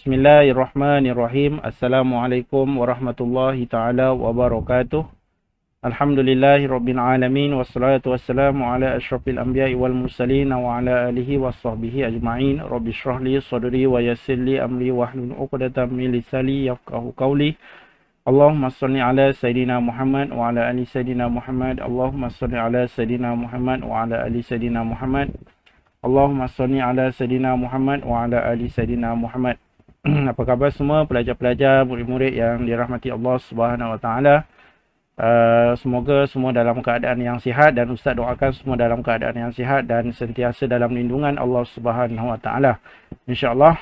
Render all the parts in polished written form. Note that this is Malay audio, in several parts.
Bismillahirrahmanirrahim. Assalamualaikum warahmatullahi taala wabarakatuh. Alhamdulillahirabbil alamin wassalatu wassalamu ala asyrafil anbiya'i wal mursalin wa ala alihi washabbihi ajma'in. Rabbi shrah li sadri wa yassir li amri wahlul 'uqdatam min lisani yafqahu qawli. Allahumma shalli ala sayidina Muhammad wa ala ali sayidina Muhammad. Allahumma shalli ala sayidina Muhammad wa ala ali sayidina Muhammad. Allahumma salli ala Sayyidina Muhammad wa ala ali Sayyidina Muhammad. Apa khabar semua pelajar-pelajar, murid-murid yang dirahmati Allah Subhanahu wa taala? Semoga semua dalam keadaan yang sihat, dan Ustaz doakan semua dalam keadaan yang sihat dan sentiasa dalam lindungan Allah Subhanahu wa taala. Insya-Allah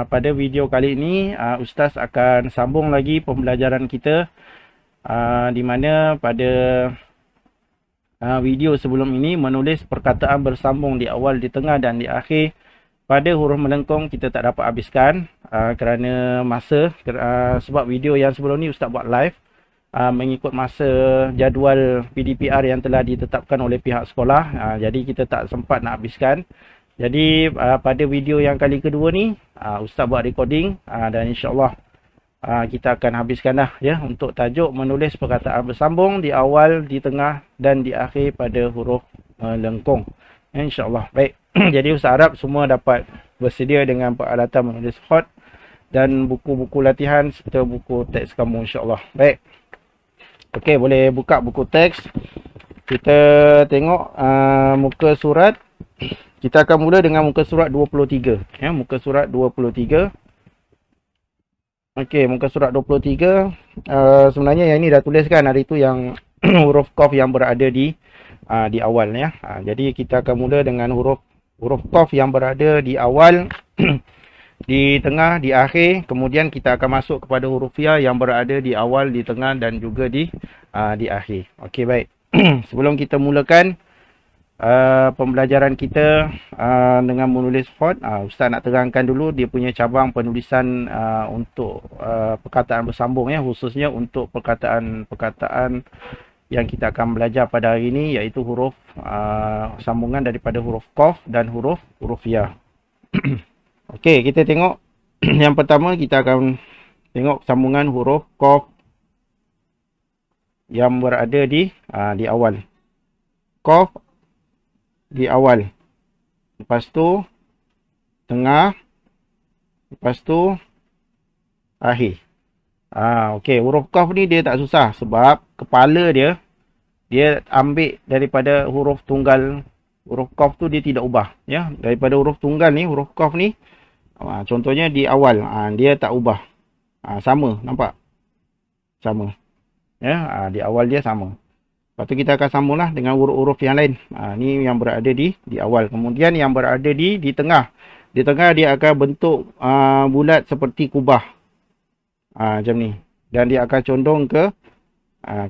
pada video kali ini Ustaz akan sambung lagi pembelajaran kita, di mana pada video sebelum ini menulis perkataan bersambung di awal, di tengah dan di akhir pada huruf melengkung kita tak dapat habiskan kerana masa, sebab video yang sebelum ni Ustaz buat live mengikut masa jadual PDPR yang telah ditetapkan oleh pihak sekolah, jadi kita tak sempat nak habiskan. Jadi pada video yang kali kedua ni Ustaz buat recording, dan insya-Allah kita akan habiskan dah ya, untuk tajuk menulis perkataan bersambung di awal, di tengah dan di akhir pada huruf melengkung. InsyaAllah. Baik. Jadi Ustaz harap semua dapat bersedia dengan peralatan menulis hot dan buku-buku latihan serta buku teks kamu, insyaAllah. Baik. Okey, boleh buka buku teks. Kita tengok muka surat. Kita akan mula dengan muka surat 23 ya, muka surat 23. Okey, muka surat 23. Sebenarnya yang ini dah tuliskan hari tu, yang huruf qaf yang berada di awal ya. Jadi kita akan mula dengan huruf qaf yang berada di awal, di tengah, di akhir. Kemudian kita akan masuk kepada huruf ya yang berada di awal, di tengah dan juga di akhir. Okey, baik. Sebelum kita mulakan pembelajaran kita dengan menulis hot, Ustaz nak terangkan dulu dia punya cabang penulisan untuk perkataan bersambung ya, khususnya untuk perkataan yang kita akan belajar pada hari ini, iaitu huruf sambungan daripada huruf qaf dan huruf ya. Okey, kita tengok yang pertama, kita akan tengok sambungan huruf qaf yang berada di awal. Qaf di awal, lepas tu tengah, lepas tu akhir. Okey, huruf qaf ni dia tak susah sebab kepala dia ambil daripada huruf tunggal. Huruf qaf tu dia tidak ubah ya, daripada huruf tunggal ni, huruf qaf ni contohnya di awal, dia tak ubah. Sama, nampak? Sama ya, di awal dia sama. Lepas tu kita akan sambunglah dengan huruf-huruf yang lain. Ni yang berada di awal. Kemudian yang berada di tengah. Di tengah dia akan bentuk bulat seperti kubah. Macam ni. Dan dia akan condong ke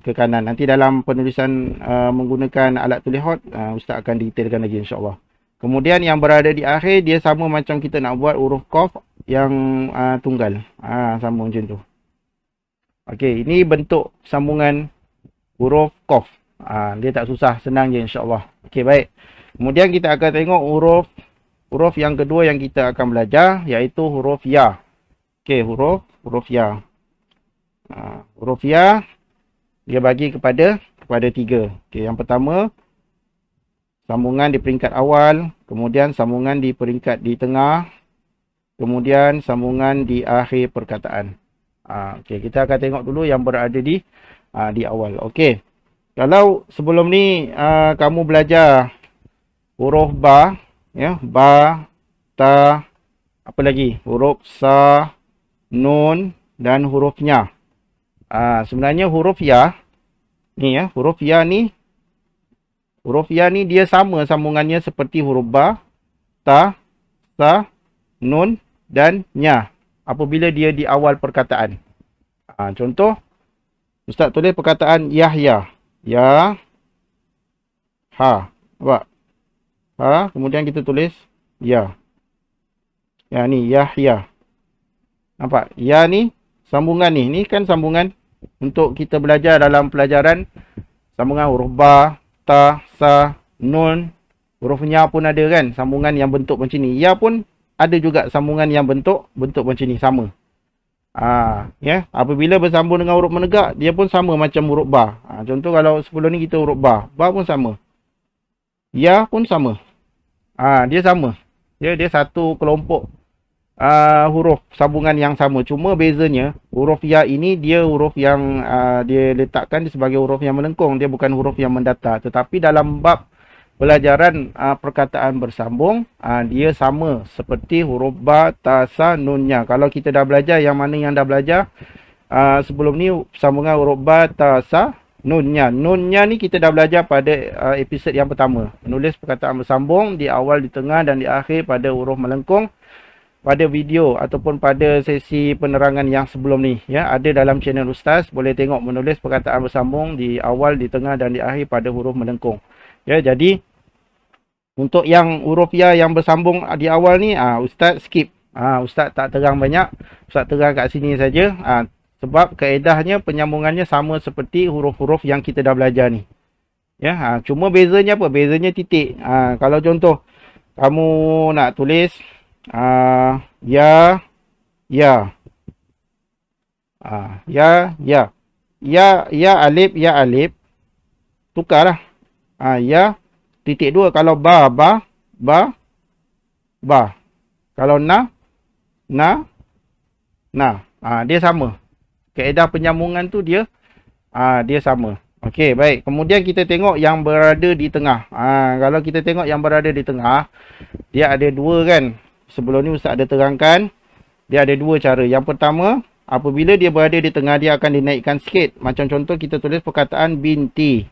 kanan. Nanti dalam penulisan menggunakan alat tulis hot, Ustaz akan detailkan lagi, insya-Allah. Kemudian yang berada di akhir, dia sama macam kita nak buat huruf qaf yang tunggal. Sama macam tu. Okey, ini bentuk sambungan huruf qaf. Dia tak susah, senang je, insya-Allah. Okey, baik. Kemudian kita akan tengok huruf yang kedua yang kita akan belajar, iaitu huruf ya. Okey, huruf ya. Huruf ya dia bagi kepada 3. Okey, yang pertama sambungan di peringkat awal, kemudian sambungan di peringkat di tengah, kemudian sambungan di akhir perkataan. Okey, kita akan tengok dulu yang berada di awal. Okey. Kalau sebelum ni kamu belajar huruf ba ya, ba, ta, apa lagi? Huruf sa, nun dan huruf nya. Sebenarnya huruf ya ni ya, huruf ya ni dia sama sambungannya seperti huruf ba, ta, sa, nun dan nya apabila dia di awal perkataan. Contoh Ustaz tulis perkataan Yahya. Ya, ha, nampak? Kemudian kita tulis ya. Ya ni Yahya. Nampak? Ya ni sambungan ni. Ni kan sambungan untuk kita belajar dalam pelajaran sambungan huruf ba, ta, sa, nun, huruf nya pun ada kan, sambungan yang bentuk macam ni. Ya pun ada juga sambungan yang bentuk macam ni, sama. Ya, apabila bersambung dengan huruf menegak, dia pun sama macam huruf ba. Contoh kalau sebelum ni kita huruf ba pun sama. Ya pun sama. Dia sama. Dia satu kelompok huruf sambungan yang sama. Cuma bezanya huruf ya ini dia huruf yang dia letakkan sebagai huruf yang melengkung, dia bukan huruf yang mendatar. Tetapi dalam bab pelajaran perkataan bersambung, dia sama seperti huruf ba, ta, sa, nunnya. Kalau kita dah belajar, yang mana yang dah belajar sebelum ni sambungan huruf ba, ta, sa, nunnya. Nunnya ni kita dah belajar pada episod yang pertama. Menulis perkataan bersambung di awal, di tengah dan di akhir pada huruf melengkung. Pada video ataupun pada sesi penerangan yang sebelum ni, ya, ada dalam channel Ustaz. Boleh tengok menulis perkataan bersambung di awal, di tengah dan di akhir pada huruf melengkung. Ya, jadi untuk yang huruf ya yang bersambung di awal ni, Ustaz skip. Ustaz tak terang banyak. Ustaz terang kat sini saja. Sebab kaedahnya, penyambungannya sama seperti huruf-huruf yang kita dah belajar ni. Ya, cuma bezanya apa? Bezanya titik. Kalau contoh kamu nak tulis ya, ya, ya alif, tukarlah. Ya titik 2. Kalau ba. Kalau na. Dia sama. Kaedah penyambungan tu dia sama. Okey, baik. Kemudian kita tengok yang berada di tengah. Kalau kita tengok yang berada di tengah, dia ada dua kan. Sebelum ni Ustaz ada terangkan, dia ada dua cara. Yang pertama, apabila dia berada di tengah, dia akan dinaikkan sikit. Macam contoh kita tulis perkataan binti.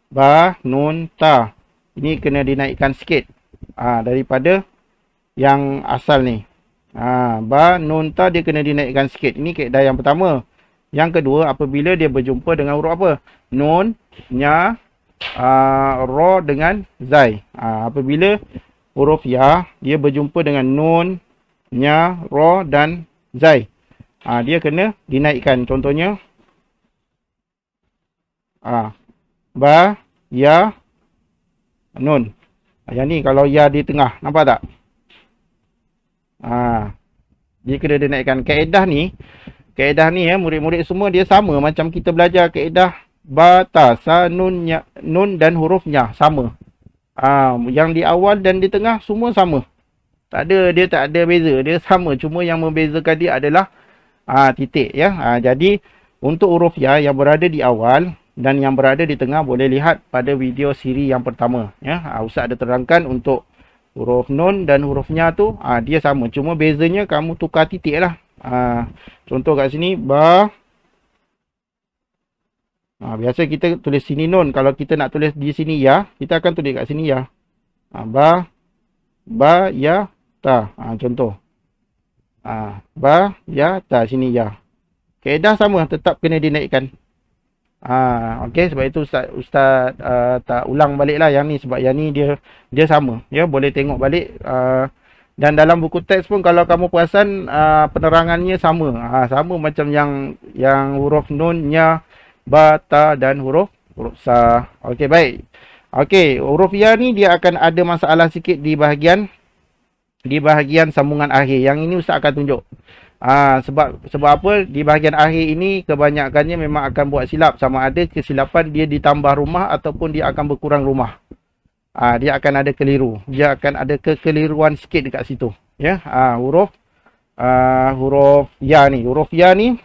Ba, nun, ta. Ini kena dinaikkan sikit daripada yang asal ni. Ba, nun, ta dia kena dinaikkan sikit. Ini kaedah yang pertama. Yang kedua, apabila dia berjumpa dengan huruf apa? Nun, nya, ro dengan zai. Apabila huruf ya, dia berjumpa dengan nun, nya, ro dan zai. Dia kena dinaikkan. Contohnya ba, ya, nun. Yang ni kalau ya di tengah, nampak tak? Dia kena dinaikkan. Kaedah ni ya, murid-murid semua dia sama macam kita belajar kaedah ba, ta, sa, nun, nya, nun dan hurufnya sama. Yang di awal dan di tengah semua sama. Dia tak ada beza, dia sama. Cuma yang membezakan dia adalah titik, ya. Jadi untuk huruf ya yang berada di awal dan yang berada di tengah boleh lihat pada video siri yang pertama, ya. Ustaz ada terangkan untuk huruf nun dan hurufnya tu dia sama. Cuma bezanya kamu tukar titik lah. Contoh kat sini ba. Biasa kita tulis sini nun. Kalau kita nak tulis di sini ya, kita akan tulis kat sini ya. Ba, ya, ta. Contoh. Ba, ya, ta. Sini ya. Kaedah sama, tetap kena dinaikkan. Okey, sebab itu Ustaz tak ulang balik lah yang ni. Sebab yang ni dia sama. Ya, boleh tengok balik. Dan dalam buku teks pun kalau kamu perasan penerangannya sama. Sama macam yang huruf nun, nya, ba, ta dan huruf sa. Okey, baik. Okey, huruf ya ni dia akan ada masalah sikit di bahagian sambungan akhir. Yang ini Ustaz akan tunjuk. Sebab apa? Di bahagian akhir ini kebanyakannya memang akan buat silap. Sama ada kesilapan dia ditambah rumah ataupun dia akan berkurang rumah. Dia akan ada keliru. Dia akan ada kekeliruan sikit dekat situ. Ya, huruf ya ni. Huruf ya ni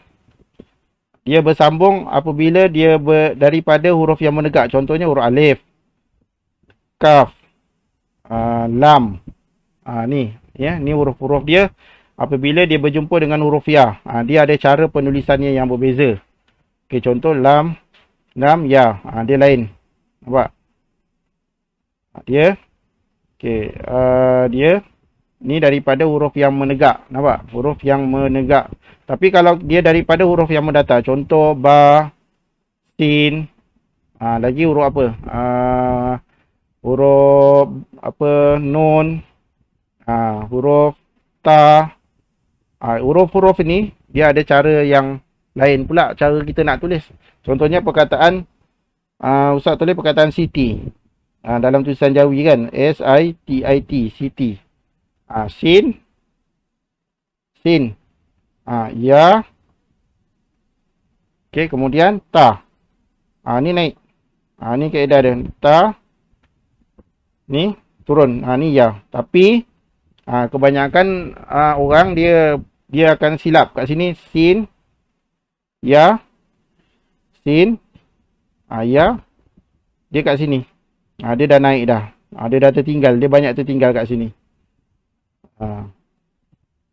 dia bersambung apabila dia daripada huruf yang menegak. Contohnya huruf alif, kaf, lam. Ni, ya, ni huruf-huruf dia apabila dia berjumpa dengan huruf ya. Dia ada cara penulisannya yang berbeza. Okey, contoh lam, ya. Dia lain. Nampak? Dia okey, dia ni daripada huruf yang menegak. Nampak? Huruf yang menegak. Tapi kalau dia daripada huruf yang mendatar, contoh ba, sin, lagi huruf apa? Huruf apa? Nun, huruf ta. Huruf-huruf ni dia ada cara yang lain pula cara kita nak tulis. Contohnya perkataan Ustaz tulis perkataan Siti. Dalam tulisan Jawi kan, S I T I T, Siti. Sin, sin. Ya. Okey, kemudian ta. Ni naik. Ni kaedah dia. Ta. Ni turun. Ni ya. Tapi kebanyakan orang dia akan silap kat sini sin, ya, sin, ya. Dia kat sini. Dia dah naik dah. Dia dah tertinggal. Dia banyak tertinggal kat sini.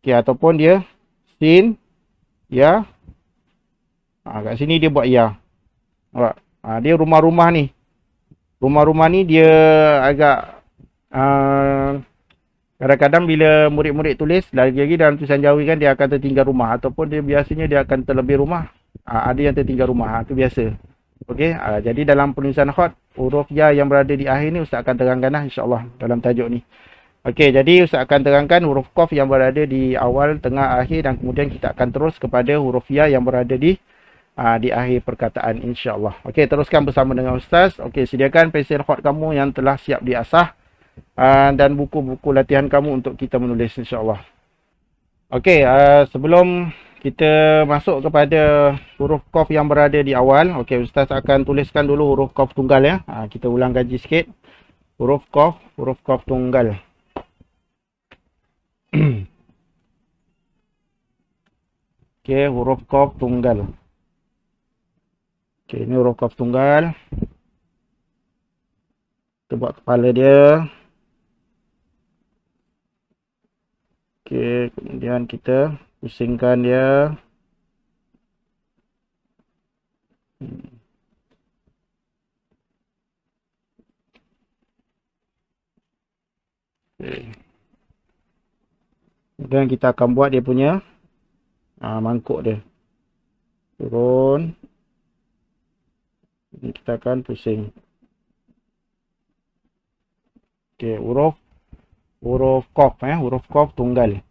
Okey, ataupun dia sin, ya. Kat sini dia buat ya. Nampak? Dia rumah-rumah ni. Rumah-rumah ni dia agak kadang-kadang bila murid-murid tulis, lagi-lagi dalam tulisan Jawi kan dia akan tertinggal rumah. Ataupun dia biasanya dia akan terlebih rumah. Ada yang tertinggal rumah. Itu biasa. Okey, jadi dalam penulisan khat, huruf ya yang berada di akhir ni Ustaz akan terangkan lah insyaAllah dalam tajuk ni. Okey, jadi Ustaz akan terangkan huruf qaf yang berada di awal, tengah, akhir dan kemudian kita akan terus kepada huruf ya yang berada di akhir perkataan insyaAllah. Okey, teruskan bersama dengan Ustaz. Okey, sediakan pensil khat kamu yang telah siap diasah dan buku-buku latihan kamu untuk kita menulis insyaAllah. Okey, sebelum kita masuk kepada huruf qaf yang berada di awal, okey, Ustaz akan tuliskan dulu huruf qaf tunggal ya. Kita ulang kaji sikit. Huruf qaf tunggal. Okey, huruf qaf tunggal. Okey, ini huruf qaf tunggal. Kita buat kepala dia. Okey, kemudian kita pusingkan dia. Okay. Kemudian kita akan buat dia punya mangkuk dia. Turun. Ini kita akan pusing. Okey, huruf qaf huruf qaf tunggal.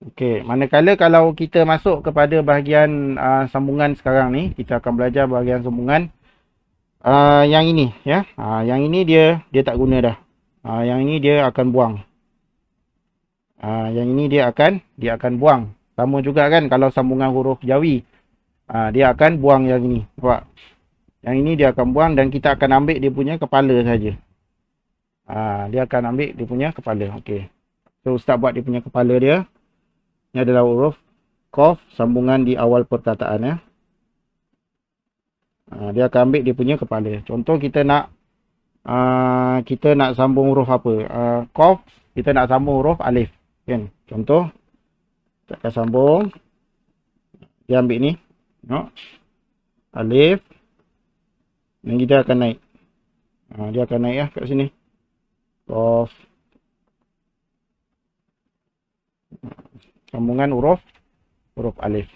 Okey, manakala kalau kita masuk kepada bahagian sambungan sekarang ni, kita akan belajar bahagian sambungan yang ini ya. Yang ini dia tak guna dah. Yang ini dia akan buang. Yang ini dia akan buang. Sama juga kan kalau sambungan huruf Jawi. Dia akan buang yang ini. Nampak? Yang ini dia akan buang dan kita akan ambil dia punya kepala saja. Dia akan ambil dia punya kepala. Okey. So Ustaz buat dia punya kepala dia. Ini adalah huruf qaf sambungan di awal perkataan ya. Dia akan ambil dia punya kepala. Contoh kita nak sambung huruf apa? Qaf, kita nak sambung huruf alif. Kan? Contoh kita akan sambung. Dia ambil ni. No. Alif. Dan kita akan naik. Dia akan naik ya kat sini. Qaf. Sambungan huruf alif.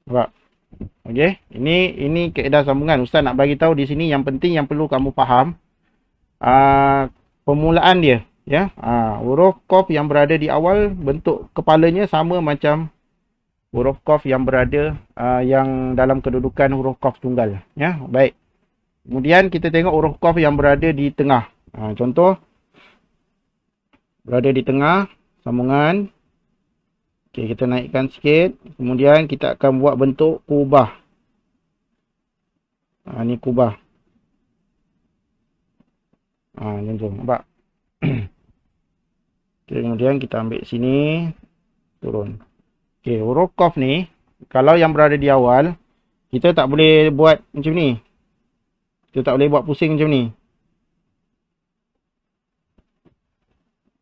Nampak? Okey, ini kaedah sambungan. Ustaz nak bagi tahu di sini yang penting yang perlu kamu faham permulaan dia ya. Huruf qaf yang berada di awal bentuk kepalanya sama macam huruf qaf yang berada yang dalam kedudukan huruf qaf tunggal ya. Baik. Kemudian kita tengok huruf qaf yang berada di tengah. Contoh berada di tengah sambungan. Okey, kita naikkan sikit. Kemudian kita akan buat bentuk kubah. Ni kubah. Macam tu. Nampak? Okey, kemudian kita ambil sini. Turun. Okey, huruf qaf ni, kalau yang berada di awal, kita tak boleh buat macam ni. Kita tak boleh buat pusing macam ni.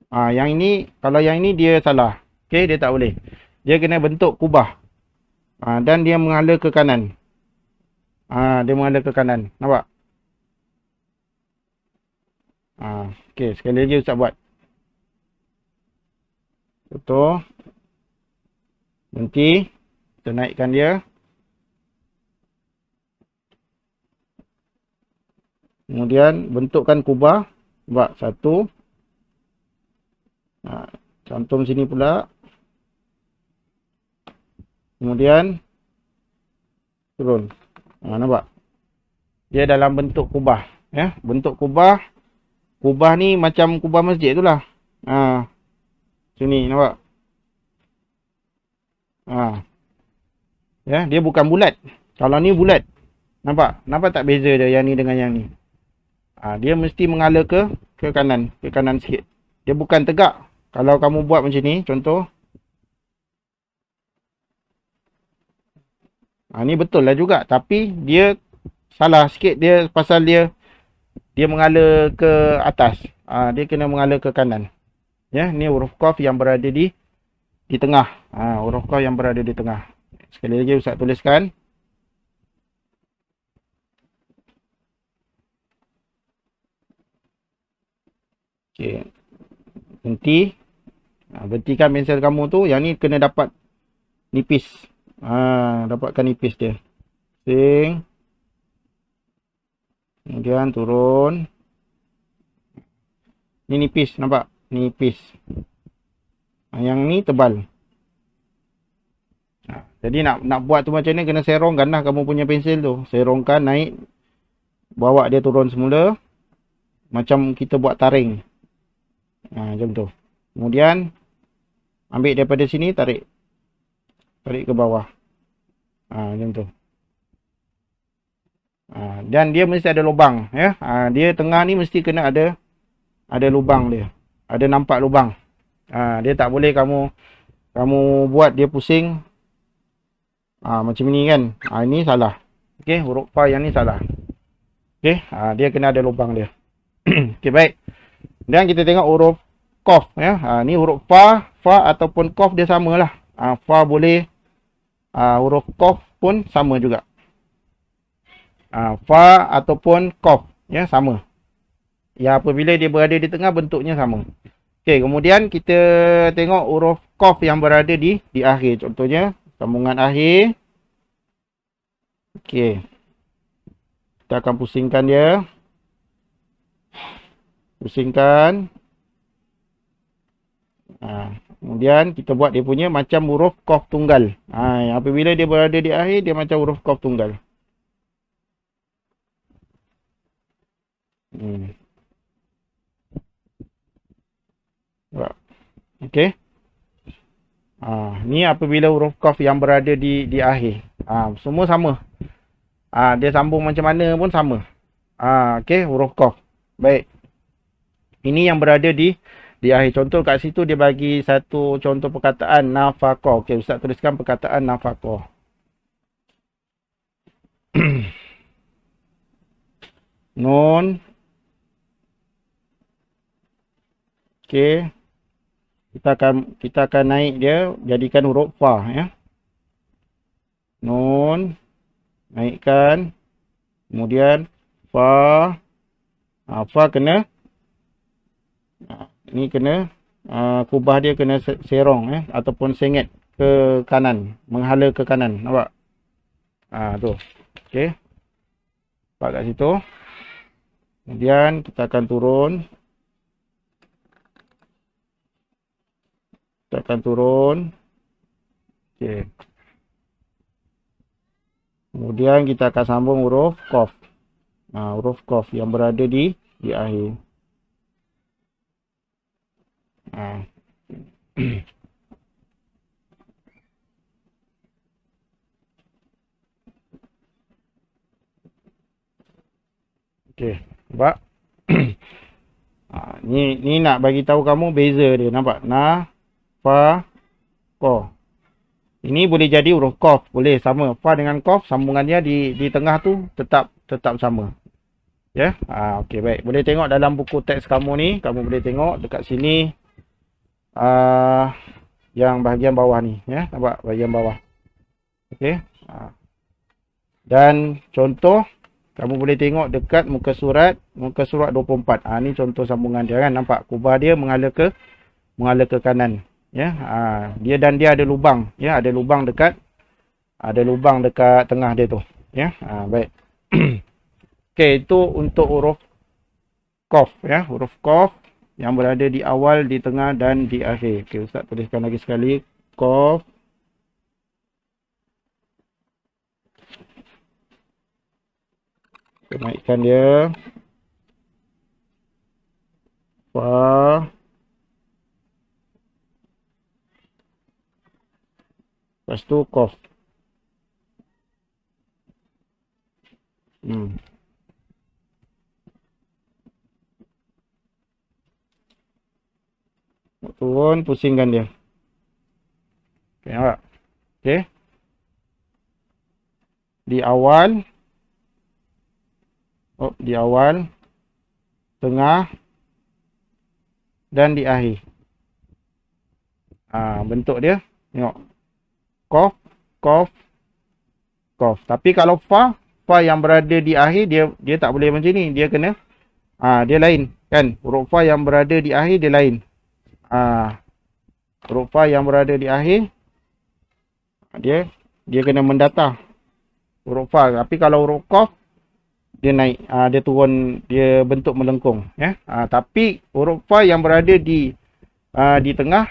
Yang ini, kalau yang ini dia salah. Okey, dia tak boleh. Dia kena bentuk kubah. Dan dia mengalir ke kanan. Dia mengalir ke kanan. Nampak? Okey, sekali lagi Ustaz buat. Contoh. Berhenti. Kita naikkan dia. Kemudian bentukkan kubah. Nampak? Satu. Cantum sini pula. Kemudian turun. Nampak? Dia dalam bentuk kubah ya. Bentuk kubah Kubah ni macam kubah masjid tu lah. Ha, sini nampak. Ha, ya, dia bukan bulat. Kalau ni bulat. Nampak? Nampak tak beza dia yang ni dengan yang ni? Dia mesti mengalir ke kanan sikit. Dia bukan tegak. Kalau kamu buat macam ni, contoh. Ni betul lah juga. Tapi dia salah sikit dia pasal dia mengalir ke atas. Dia kena mengalir ke kanan. Ya, ni huruf qaf yang berada di tengah. Huruf qaf yang berada di tengah. Sekali lagi Ustaz tuliskan. Okey. Berhenti. Berhentikan pensel kamu tu. Yang ni kena dapat nipis. Dapatkan nipis dia. Pusing. Kemudian turun. Ni nipis, nampak? Nipis. Yang ni tebal. Jadi nak buat tu macam ni kena serongkan lah kamu punya pensel tu. Serongkan, naik. Bawa dia turun semula. Macam kita buat taring. Macam tu. Kemudian ambil daripada sini, tarik. Tarik ke bawah. Macam tu. Dan dia mesti ada lubang. Ya. Dia tengah ni mesti kena ada lubang dia. Ada nampak lubang. Dia tak boleh kamu buat dia pusing. Macam ni kan. Ini salah. Okey, huruf fa yang ni salah. Okey, dia kena ada lubang dia. Okey, baik. Dan kita tengok huruf qaf ya. Ni huruf fa ataupun qaf dia samalah. Fa boleh, huruf qaf pun sama juga. Fa ataupun qaf ya, sama. Ya, apabila dia berada di tengah bentuknya sama. Okey, kemudian kita tengok huruf qaf yang berada di akhir. Contohnya sambungan akhir. Okey. Kita akan pusingkan dia. Pusingkan. Kemudian kita buat dia punya macam huruf qaf tunggal. Apabila dia berada di akhir, dia macam huruf qaf tunggal. Okey. Ni apabila huruf qaf yang berada di akhir. Semua sama. Dia sambung macam mana pun sama. Okey, huruf qaf. Baik. Ini yang berada di akhir. Contoh kat situ dia bagi satu contoh perkataan nafaqah. Okey, Ustaz tuliskan perkataan nafaqah. Nun. Okey. Kita akan naik dia jadikan huruf fa ya. Nun. Naikkan. Kemudian fa. Fa kena ni kena kubah dia kena serong ya, ataupun sengit ke kanan, menghala ke kanan. Nampak? Tu. Okey. Nampak kat situ. Kemudian kita akan turun. Kita akan turun. Okey. Kemudian kita akan sambung huruf qaf. Huruf qaf yang berada di akhir. Okey, nampak? Ni nak bagi tahu kamu beza dia, nampak? Na, fa, qa. Ini boleh jadi huruf qaf, boleh sama. Fa dengan qaf sambungannya di tengah tu tetap sama. Ya. Okey, baik. Boleh tengok dalam buku teks kamu ni, kamu boleh tengok dekat sini yang bahagian bawah ni, ya. Nampak bahagian bawah. Okey. Dan contoh kamu boleh tengok dekat muka surat 24. Ni contoh sambungan dia kan, nampak kubah dia mengalir ke kanan, ya. Dia ada lubang, ya, ada lubang dekat tengah dia tu, ya. Baik. Okey, itu untuk huruf qaf ya, huruf qaf yang berada di awal, di tengah dan di akhir. Okey, Ustaz tuliskan lagi sekali qaf. Naikkan dia. Fa. Lepas tu qaf. Turun, pusingkan dia. Okey, nampak? Okey. Di awal. Di awal. Tengah. Dan di akhir. Bentuk dia. Tengok. Qaf, qaf, qaf. Tapi kalau fa yang berada di akhir, dia tak boleh macam ni. Dia kena, dia lain. Kan? Huruf fa yang berada di akhir, dia lain. Huruf fa yang berada di akhir, dia kena mendatar. Huruf fa. Tapi kalau huruf qaf, dia naik, dia turun, dia bentuk melengkung, ya. Tapi huruf fa yang berada di tengah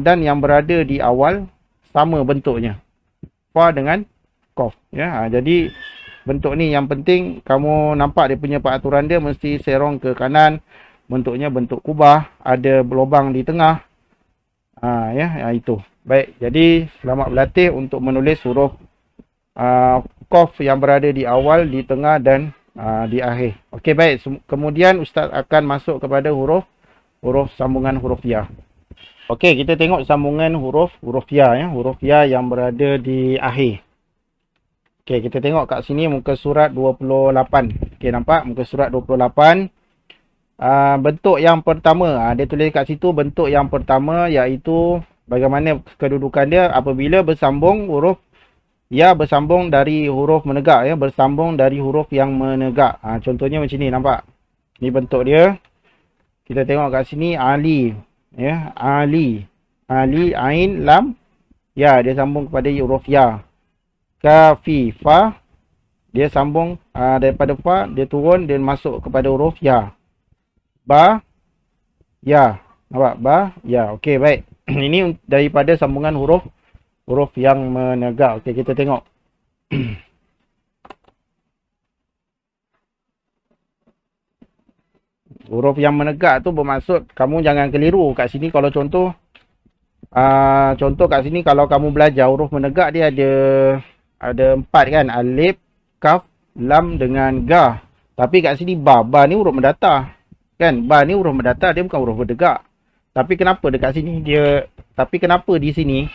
dan yang berada di awal sama bentuknya, fa dengan qaf, ya. Jadi bentuk ni yang penting kamu nampak dia punya peraturan dia mesti serong ke kanan, bentuknya bentuk kubah, ada lubang di tengah, ya, itu. Baik, jadi selamat berlatih untuk menulis huruf qaf yang berada di awal, di tengah dan di akhir. Okey, baik. Kemudian Ustaz akan masuk kepada huruf sambungan huruf ya. Okey, kita tengok sambungan huruf ya, ya. Huruf ya yang berada di akhir. Okey, kita tengok kat sini muka surat 28. Okey, nampak muka surat 28. Bentuk yang pertama, dia tulis kat situ bentuk yang pertama iaitu bagaimana kedudukan dia apabila bersambung huruf ya bersambung dari huruf menegak, ya, bersambung dari huruf yang menegak. Contohnya macam ni, nampak? Ni bentuk dia. Kita tengok kat sini ali, ya, ali, ain, lam, ya, dia sambung kepada huruf ya. Kafi, fa, dia sambung daripada fa, dia turun dan masuk kepada huruf ya. Ba, ya, nampak? Ba, ya. Okey, baik. Ini daripada sambungan huruf yang menegak. Okey, kita tengok. Huruf yang menegak tu bermaksud kamu jangan keliru kat sini. Kalau contoh kat sini kalau kamu belajar huruf menegak dia ada 4 kan, alif, kaf, lam dengan ga. Tapi kat sini ba ni huruf mendatar. Kan? Ba ni huruf mendatar, dia bukan huruf menegak. Tapi kenapa dekat sini kenapa di sini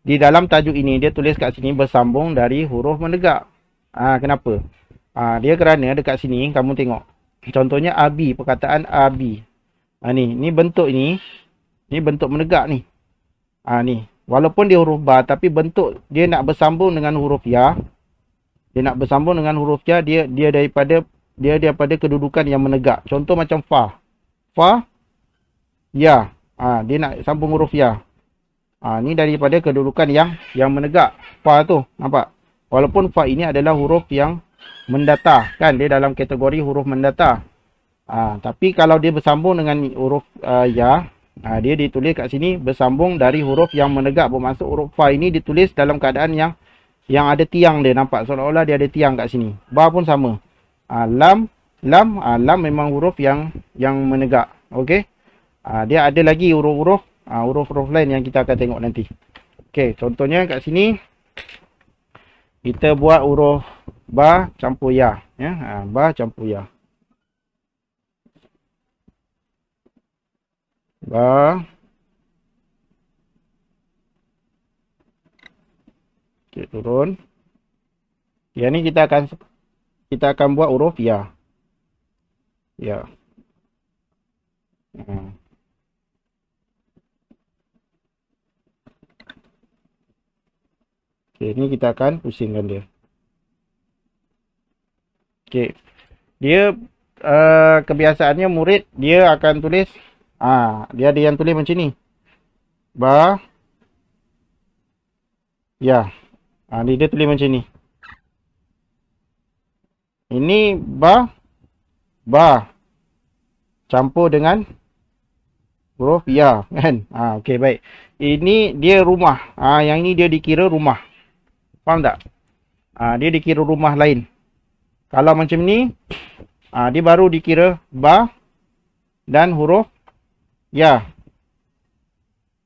di dalam tajuk ini dia tulis kat sini bersambung dari huruf menegak? Kenapa? Dia kerana dekat sini kamu tengok. Contohnya abi, perkataan abi. Ni bentuk ni bentuk menegak ni. Ni. Walaupun dia huruf ba tapi bentuk dia nak bersambung dengan huruf ya. Dia nak bersambung dengan huruf ya, dia daripada kedudukan yang menegak. Contoh macam fa. Fa, ya. Dia nak sambung huruf ya. Ni daripada kedudukan yang menegak. Fa tu, nampak? Walaupun fa ini adalah huruf yang mendatar, kan? Dia dalam kategori huruf mendatar. Tapi kalau dia bersambung dengan huruf ya, dia ditulis kat sini bersambung dari huruf yang menegak. Bermaksud huruf fa ini ditulis dalam keadaan yang ada tiang dia, nampak? Seolah-olah dia ada tiang kat sini. Ba pun sama. Lam memang huruf yang menegak. Okey. Dia ada lagi huruf-huruf lain yang kita akan tengok nanti. Okey, contohnya kat sini kita buat huruf ba campur ya, ya. Ba campur ya. Ba. Okey, turun. Yang ni kita akan buat huruf ya. Ya. Okey, ni kita akan pusingkan dia. Okey. Dia kebiasaannya murid dia akan tulis dia ada yang tulis macam ni. Ba, ya. Dia tulis macam ni. Ini ba campur dengan huruf ya, kan? Okey, baik. Ini dia rumah. Yang ini dia dikira rumah. Faham tak? Dia dikira rumah lain. Kalau macam ni, dia baru dikira ba dan huruf ya.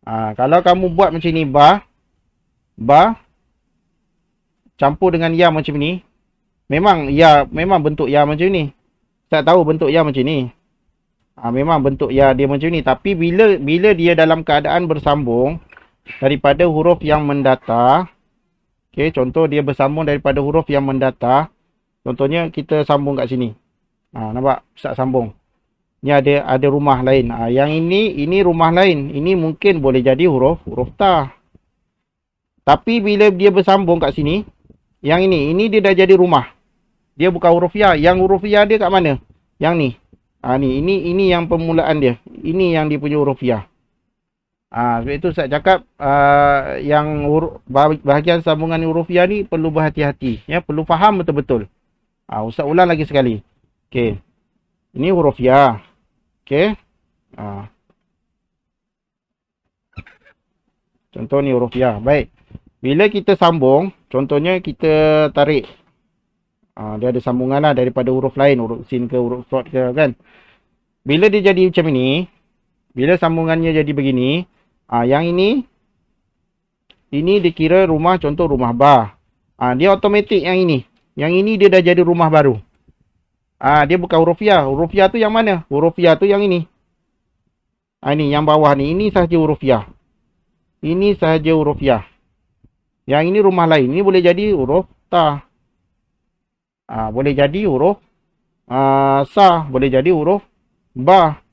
Kalau kamu buat macam ni, ba campur dengan ya macam ni, memang bentuk ya macam ni. Tak tahu bentuk ya macam ni. Memang bentuk ya dia macam ni. Tapi bila dia dalam keadaan bersambung daripada huruf yang mendatar, okey, contoh dia bersambung daripada huruf yang mendatar. Contohnya kita sambung kat sini. Nampak? Ustaz sambung. Ni ada rumah lain. Yang ini rumah lain. Ini mungkin boleh jadi huruf ta. Tapi bila dia bersambung kat sini, yang ini dia dah jadi rumah. Dia bukan huruf ya. Yang huruf ya dia kat mana? Yang ni. Ini yang permulaan dia. Ini yang dia punya huruf ya. Sebab itu saya cakap yang bahagian sambungan huruf ya ni perlu berhati-hati. Ya, perlu faham betul-betul. Ustaz ulang lagi sekali. Okey. Ini huruf ya. Okey. Contoh ni huruf ya. Baik. Bila kita sambung, contohnya kita tarik. Dia ada sambungan lah daripada huruf lain, huruf sin ke huruf short ke kan. Bila dia jadi macam ni, bila sambungannya jadi begini, yang ini dikira rumah, contoh rumah ba. Dia automatik yang ini. Yang ini dia dah jadi rumah baru. Dia bukan huruf ya. Huruf ya tu yang mana? Huruf ya tu yang ini. Ini yang bawah ni. Ini sahaja huruf ya. Ini sahaja huruf ya. Yang ini rumah lain. Ini boleh jadi huruf ta. Boleh jadi huruf sa. Boleh jadi huruf ba.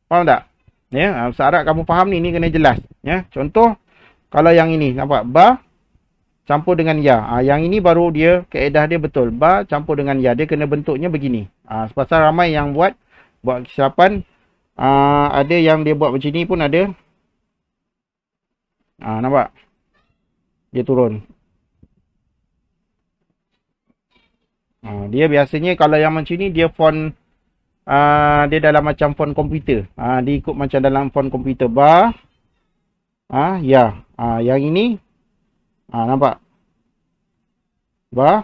Faham tak? Ya, syarat kamu faham ni kena jelas. Ya, contoh kalau yang ini nampak ba campur dengan ya. Yang ini baru dia kaedah dia betul. Ba campur dengan ya. Dia kena bentuknya begini. Sebab ramai yang buat kesilapan. Ada yang dia buat macam ni pun ada. Nampak? Dia turun. Dia biasanya kalau yang macam ni dia font dia dalam macam font komputer. Dia ikut macam dalam font komputer. Ba ya. Yang ini nampak? Ba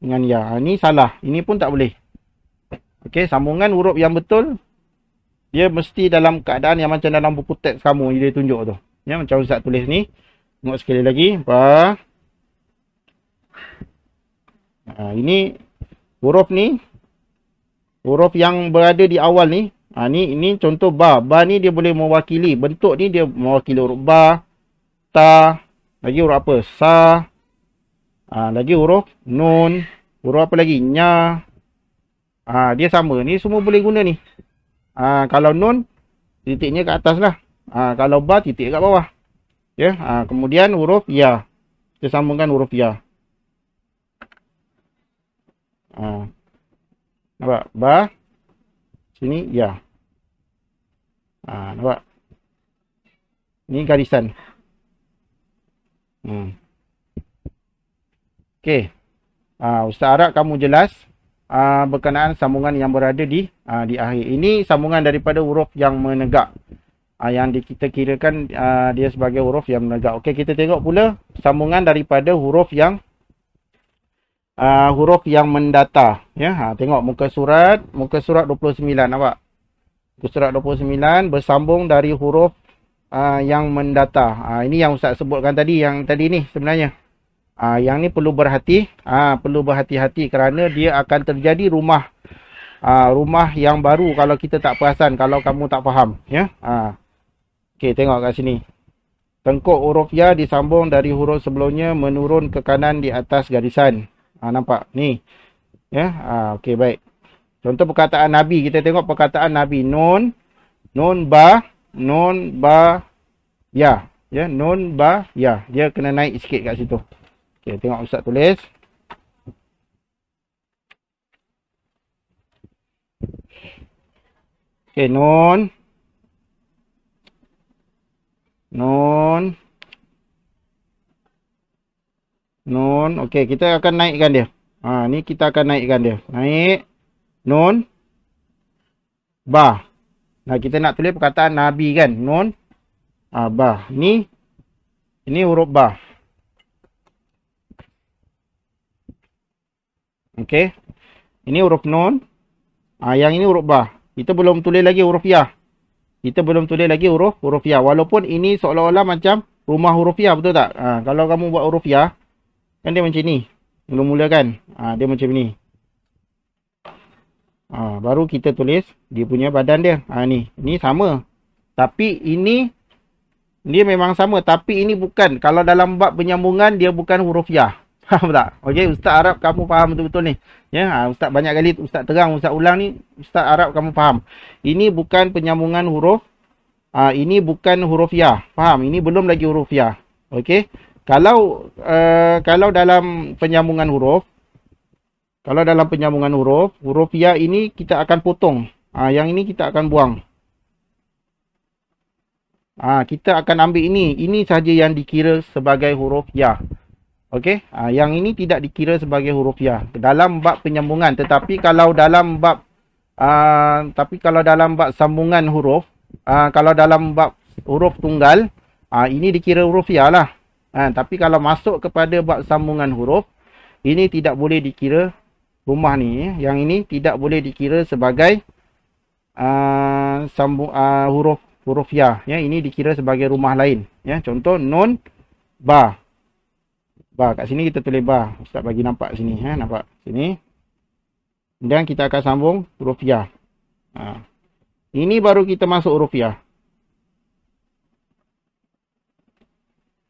dengan ya. Ini salah. Ini pun tak boleh. Okey, sambungan huruf yang betul dia mesti dalam keadaan yang macam dalam buku teks kamu dia tunjuk tu. Ya, macam Ustaz tulis ni. Tengok sekali lagi. Ba. Ini huruf ni. Huruf yang berada di awal ni. Ini contoh ba. Ba ni dia boleh mewakili. Bentuk ni dia mewakili huruf ba. Ta. Lagi huruf apa? Sa. Lagi huruf nun. Huruf apa lagi? Nya. Dia sama. Ni semua boleh guna ni. Kalau nun, titiknya kat atas lah. Kalau ba, titik kat bawah. Ya. Kemudian huruf ya. Kita sambungkan huruf ya. Nampak? Ba. Sini ya. Nampak? Ni garisan. Okey. Ustaz harap kamu jelas berkenaan sambungan yang berada di akhir. Ini sambungan daripada huruf yang menegak. Yang kita kirakan dia sebagai huruf yang menegak. Okey, kita tengok pula sambungan daripada huruf yang mendatar. Ya, tengok muka surat 29, nampak? Muka surat 29 bersambung dari huruf yang mendatar. Ini yang Ustaz sebutkan tadi, yang tadi ni sebenarnya. Yang ni perlu berhati-hati kerana dia akan terjadi rumah yang baru kalau kita tak perasan, kalau kamu tak faham, ya. Okey, tengok kat sini. Tengkuk huruf ya disambung dari huruf sebelumnya menurun ke kanan di atas garisan. Nampak ni. Ya. Okey, baik. Contoh perkataan Nabi, kita tengok perkataan Nabi. Nun ba ya. Ya, nun ba ya. Dia kena naik sikit kat situ. Okey, tengok Ustaz tulis. Okey, nun. Okey, kita akan naikkan dia. Ni kita akan naikkan dia. Naik. Nun. Ba. Nah, kita nak tulis perkataan Nabi kan. Nun. Ba. Ini huruf ba. Okey. Ini huruf nun. Yang ini huruf ba. Kita belum tulis lagi huruf ya. Kita belum tulis lagi huruf ya. Walaupun ini seolah-olah macam rumah huruf ya, betul tak? Kalau kamu buat huruf ya, kan dia macam ni. Mula-mula kan. Dia macam ni. Baru kita tulis dia punya badan dia. Ni. Ni sama. Tapi ini dia memang sama. Tapi ini bukan. Kalau dalam bab penyambungan, dia bukan huruf ya. Faham tak? Okey, Ustaz harap kamu faham betul-betul ni. Ya, Ustaz banyak kali Ustaz terang, Ustaz ulang ni, Ustaz harap kamu faham. Ini bukan penyambungan huruf. Ini bukan huruf ya. Faham? Ini belum lagi huruf ya. Okey. Kalau dalam penyambungan huruf, huruf ya ini kita akan potong. Yang ini kita akan buang. Kita akan ambil ini. Ini sahaja yang dikira sebagai huruf ya. Okey, yang ini tidak dikira sebagai huruf ya dalam bab penyambungan. Tetapi kalau dalam bab sambungan huruf, kalau dalam bab huruf tunggal, ini dikira huruf ya lah. Tapi kalau masuk kepada bab sambungan huruf, ini tidak boleh dikira rumah ni. Yang ini tidak boleh dikira sebagai huruf ya. Ini dikira sebagai rumah lain. Ya, contoh nun, ba. Kat sini kita tulis ba. Ustaz bagi nampak sini. Nampak sini. Dan kita akan sambung huruf ya. Ini baru kita masuk huruf ya.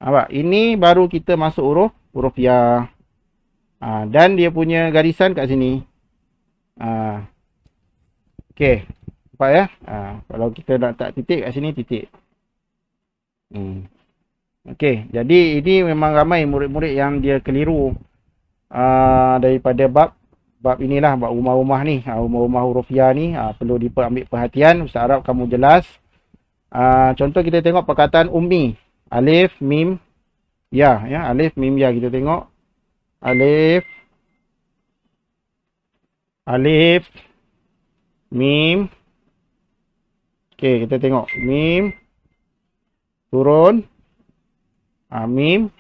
Nampak? Ini baru kita masuk huruf ya. Dan dia punya garisan kat sini. Okey. Nampak ya? Kalau kita nak tak titik kat sini, titik. Okey, jadi ini memang ramai murid-murid yang dia keliru daripada bab inilah, bab rumah-rumah ni, rumah-rumah huruf ya ni, perlu diambil perhatian. Ustaz harap kamu jelas. Contoh kita tengok perkataan ummi, alif mim ya, alif mim ya, kita tengok alif mim. Okey, kita tengok mim turun. Mim,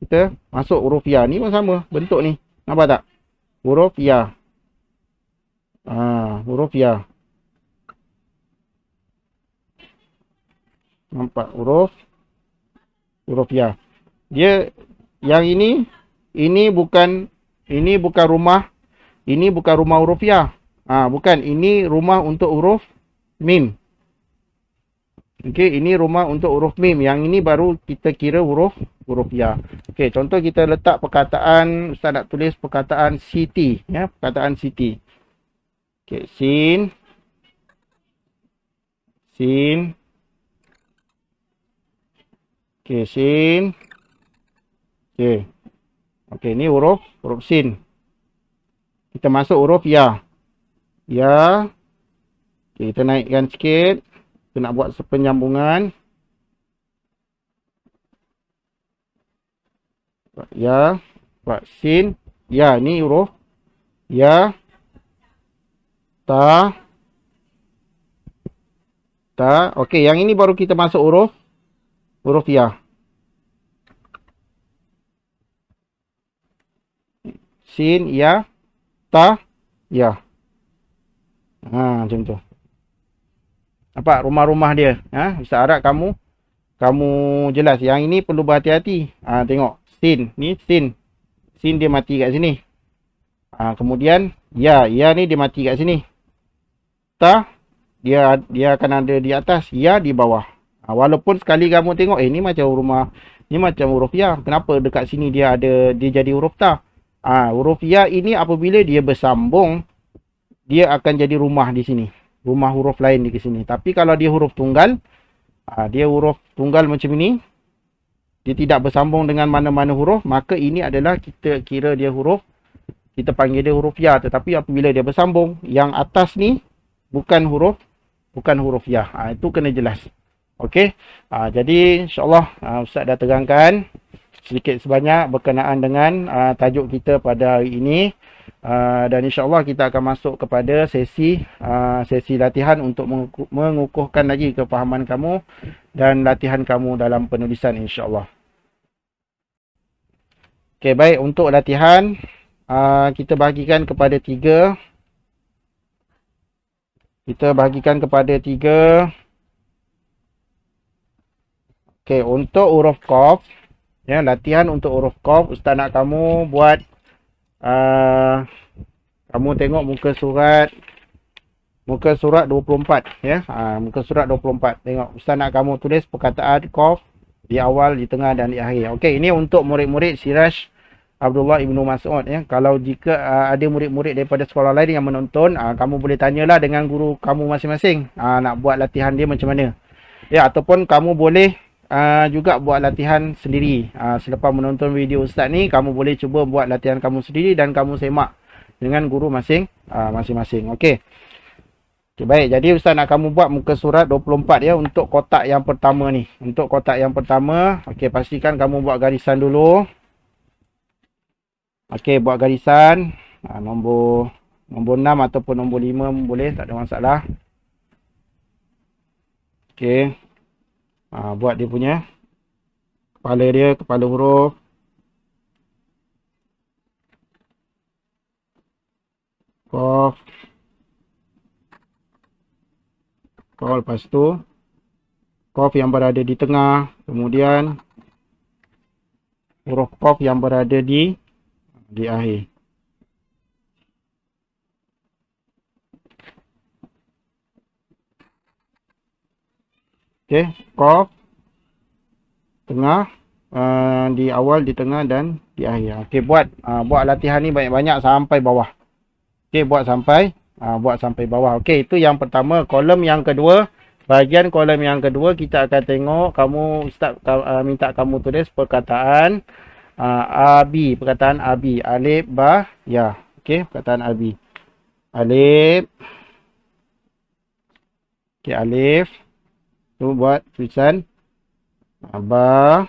kita masuk huruf ya. Ni pun sama bentuk ni. Nampak tak? Huruf ya. Huruf ya. Nampak huruf ya. Dia yang ini bukan rumah. Ini bukan rumah huruf ya. Bukan, ini rumah untuk huruf mim. Okey, ini rumah untuk huruf mim. Yang ini baru kita kira huruf ya. Okey, contoh kita letak perkataan, Ustaz nak tulis perkataan siti, ya, perkataan siti. Okey, sin. Okey, sin. Okey. Okey, ini huruf sin. Kita masuk huruf ya. Ya. Okey, kita naikkan sikit. Kita nak buat penyambungan. Ya. Sin. Ya, ni huruf. Ya. Ta. Okey, yang ini baru kita masuk huruf ya. Sin, ya. Ta, ya. Macam tu. Nampak rumah-rumah dia. Ustaz harap kamu jelas. Yang ini perlu berhati-hati. Tengok. Sin. Ni sin. Sin dia mati kat sini. Kemudian ya. Ya ni dia mati kat sini. Ta. Dia akan ada di atas. Ya di bawah. Walaupun sekali kamu tengok. Ni macam rumah. Ni macam huruf ya. Kenapa dekat sini dia jadi huruf ta. Huruf ya ini apabila dia bersambung. Dia akan jadi rumah di sini. Rumah huruf lain di sini. Tapi kalau dia huruf tunggal, dia huruf tunggal macam ini, dia tidak bersambung dengan mana-mana huruf, maka ini adalah kita kira dia huruf, kita panggil dia huruf ya. Tetapi apabila dia bersambung, yang atas ni bukan huruf ya. Itu kena jelas. Okey. Jadi insya-Allah Ustaz dah terangkan sedikit sebanyak berkenaan dengan tajuk kita pada hari ini. Dan insya-Allah kita akan masuk kepada sesi latihan untuk mengukuhkan lagi kefahaman kamu dan latihan kamu dalam penulisan insya-Allah. Okey, baik, untuk latihan kita bahagikan kepada 3. Kita bahagikan kepada 3. Okey, untuk huruf Qaf, ya, latihan untuk huruf Qaf, ustaz nak kamu buat kamu tengok muka surat 24, ya. Muka surat 24. Tengok, ustaz nak kamu tulis perkataan Qaf di awal, di tengah dan di akhir. Okey, ini untuk murid-murid Siraj Abdullah Ibnu Mas'ud, ya. Kalau jika ada murid-murid daripada sekolah lain yang menonton, kamu boleh tanyalah dengan guru kamu masing-masing nak buat latihan dia macam mana. Ya, ataupun kamu boleh juga buat latihan sendiri. Selepas menonton video ustaz ni, kamu boleh cuba buat latihan kamu sendiri dan kamu semak dengan guru masing-masing. Okey. Okay, baik. Jadi ustaz nak kamu buat muka surat 24, ya, untuk kotak yang pertama ni. Untuk kotak yang pertama, okey, pastikan kamu buat garisan dulu. Okey, buat garisan nombor 6 ataupun nombor 5 boleh, tak ada masalah. Okey. Buat dia punya kepala dia, kepala huruf. Qaf. Lepas tu Qaf yang berada di tengah, kemudian huruf Qaf yang berada di akhir. Okey, Qaf tengah, di awal, di tengah dan di akhir. Okey, buat latihan ni banyak-banyak sampai bawah. Okey, buat sampai bawah. Okey, itu yang pertama. Kolom yang kedua, bahagian kolom yang kedua kita akan tengok, ustaz minta kamu tulis perkataan abi, perkataan abi, alif, ba, ya. Okey, perkataan abi. Alif. Okey, alif. Tu buat tulisan ba,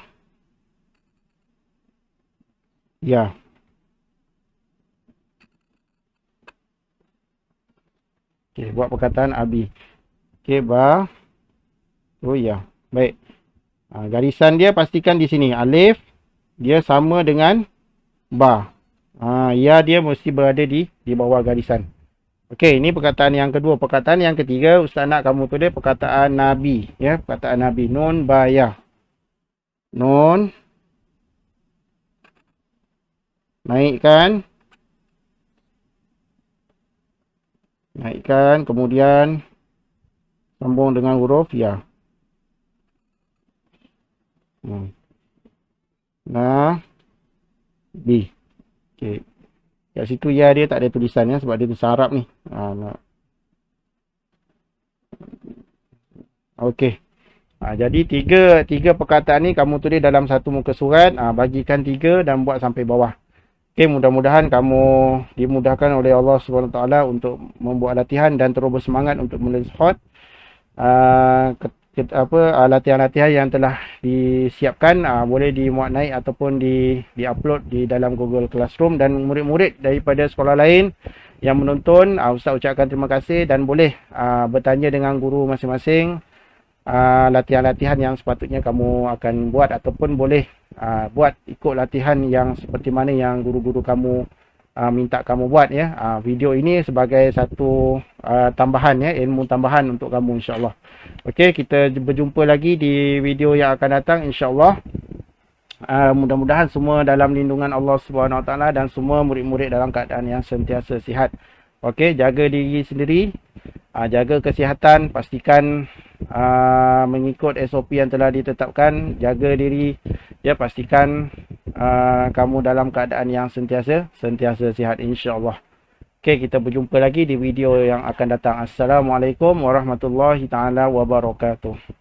ya. Okey, buat perkataan abi. Okey, ba, tu, ya. Baik. Garisan dia pastikan di sini. Alif dia sama dengan ba. Ya dia mesti berada di bawah garisan. Okey, ini perkataan yang kedua. Perkataan yang ketiga, ustaz nak kamu tulis perkataan nabi, ya, perkataan nabi. Nun, ba, ya. Nun, naikkan, kemudian sambung dengan huruf ya. Nabi. Okey. Kat situ ya dia tak ada tulisan, ya, sebab dia tulisan Arab ni. Okey. Jadi tiga perkataan ni kamu tulis dalam satu muka surat. Bagikan 3 dan buat sampai bawah. Okey, mudah-mudahan kamu dimudahkan oleh Allah SWT untuk membuat latihan dan terus bersemangat untuk menulis hot. Latihan-latihan yang telah disiapkan boleh dimuat naik ataupun di-upload di dalam Google Classroom, dan murid-murid daripada sekolah lain yang menonton, ustaz ucapkan terima kasih dan boleh bertanya dengan guru masing-masing latihan-latihan yang sepatutnya kamu akan buat, ataupun boleh buat ikut latihan yang seperti mana yang guru-guru kamu minta kamu buat, ya. Video ini sebagai satu tambahan, ya, ilmu tambahan untuk kamu, insya-Allah. Okey, kita berjumpa lagi di video yang akan datang, insya-Allah. Mudah-mudahan semua dalam lindungan Allah Subhanahu Wa Taala dan semua murid-murid dalam keadaan yang sentiasa sihat. Okey, jaga diri sendiri, jaga kesihatan, pastikan mengikut SOP yang telah ditetapkan, jaga diri, ya, pastikan kamu dalam keadaan yang sentiasa sihat, insya-Allah. Okey, kita berjumpa lagi di video yang akan datang. Assalamualaikum warahmatullahi taala wabarakatuh.